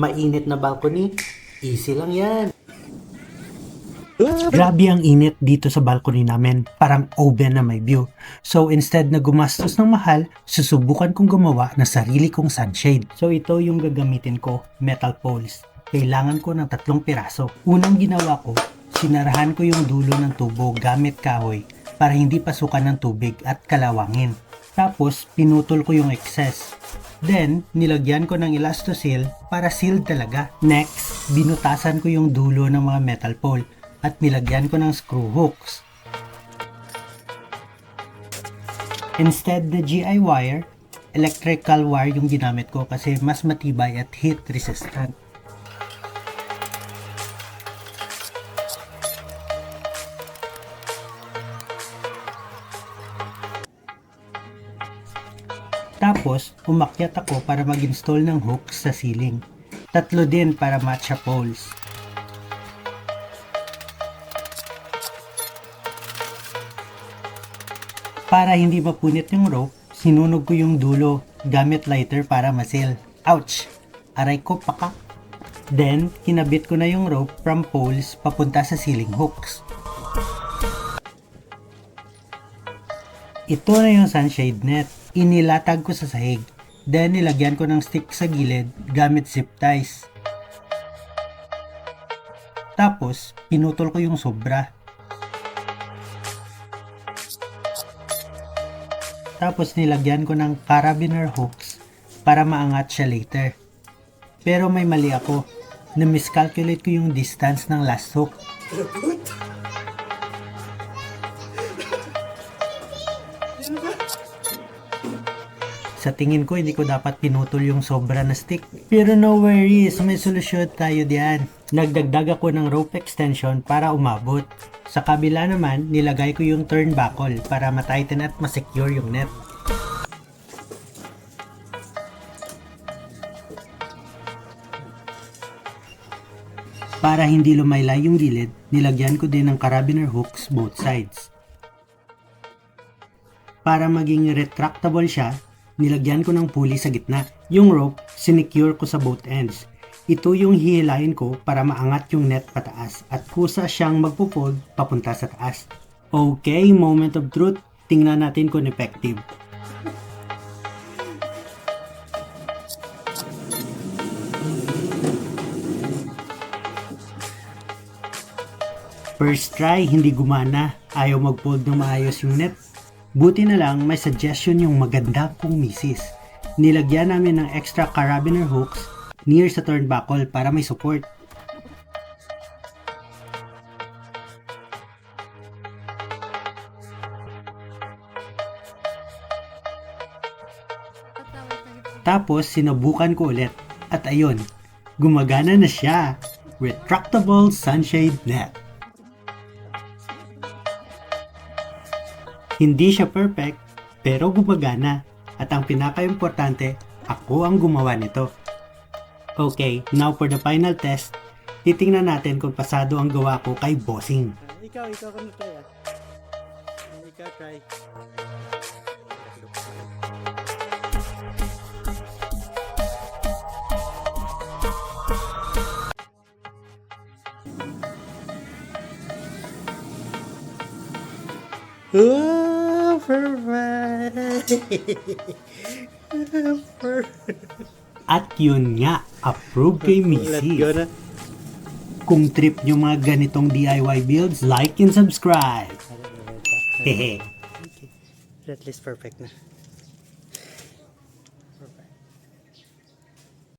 Mainit na balcony, easy lang yan. Grabe ang init dito sa balcony namin, parang oven na may view. So instead na gumastos ng mahal, susubukan kong gumawa ng sarili kong sunshade. So ito yung gagamitin ko, metal poles. Kailangan ko ng 3 piraso. Unang ginawa ko, sinarahan ko yung dulo ng tubo gamit kahoy para hindi pasukan ng tubig at kalawangin. Tapos pinutol ko yung excess. Then, nilagyan ko ng elastosil para sealed talaga. Next, binutasan ko yung dulo ng mga metal pole at nilagyan ko ng screw hooks. Instead na GI wire, electrical wire yung ginamit ko kasi mas matibay at heat resistant. Tapos, umakyat ako para mag-install ng hooks sa ceiling. 3 din para match sa poles. Para hindi mapunit yung rope, sinunog ko yung dulo gamit lighter para masil. Ouch! Aray ko paka! Then, kinabit ko na yung rope from poles papunta sa ceiling hooks. Ito na yung sunshade net. Inilatag ko sa sahig. Then, nilagyan ko ng stick sa gilid gamit zip ties. Tapos, pinutol ko yung sobra. Tapos, nilagyan ko ng carabiner hooks para maangat siya later. Pero may mali ako. Na-miscalculate ko yung distance ng last hook. Sa tingin ko, hindi ko dapat pinutol yung sobra na stick. Pero no worries, may solusyon tayo diyan. Nagdagdag ako ng rope extension para umabot. Sa kabila naman, nilagay ko yung turnbuckle para matighten at masecure yung net. Para hindi lumaylay yung gilid, nilagyan ko din ng carabiner hooks both sides. Para maging retractable siya, nilagyan ko ng pulley sa gitna. Yung rope, sinecure ko sa both ends. Ito yung hihilahin ko para maangat yung net pataas at kusa siyang magpo-fold papunta sa taas. Okay, moment of truth. Tingnan natin kung effective. First try, hindi gumana. Ayaw mag-fold ng maayos yung net. Buti na lang may suggestion yung maganda kong misis. Nilagyan namin ng extra carabiner hooks near sa turnbuckle para may support. Tapos sinubukan ko ulit at ayun, gumagana na siya. Retractable sunshade net. Hindi siya perfect, pero gumagana. At ang pinaka-importante, ako ang gumawa nito. Okay, now for the final test, titingnan natin kung pasado ang gawa ko kay Bossing. Ikaw ka na try ah. Ikaw try. Oh, perfect! At yun nga, approve kay Let's go Missy. na. Kung trip nyo mga ganitong DIY builds, like and subscribe. Hehe. Okay. At least perfect na.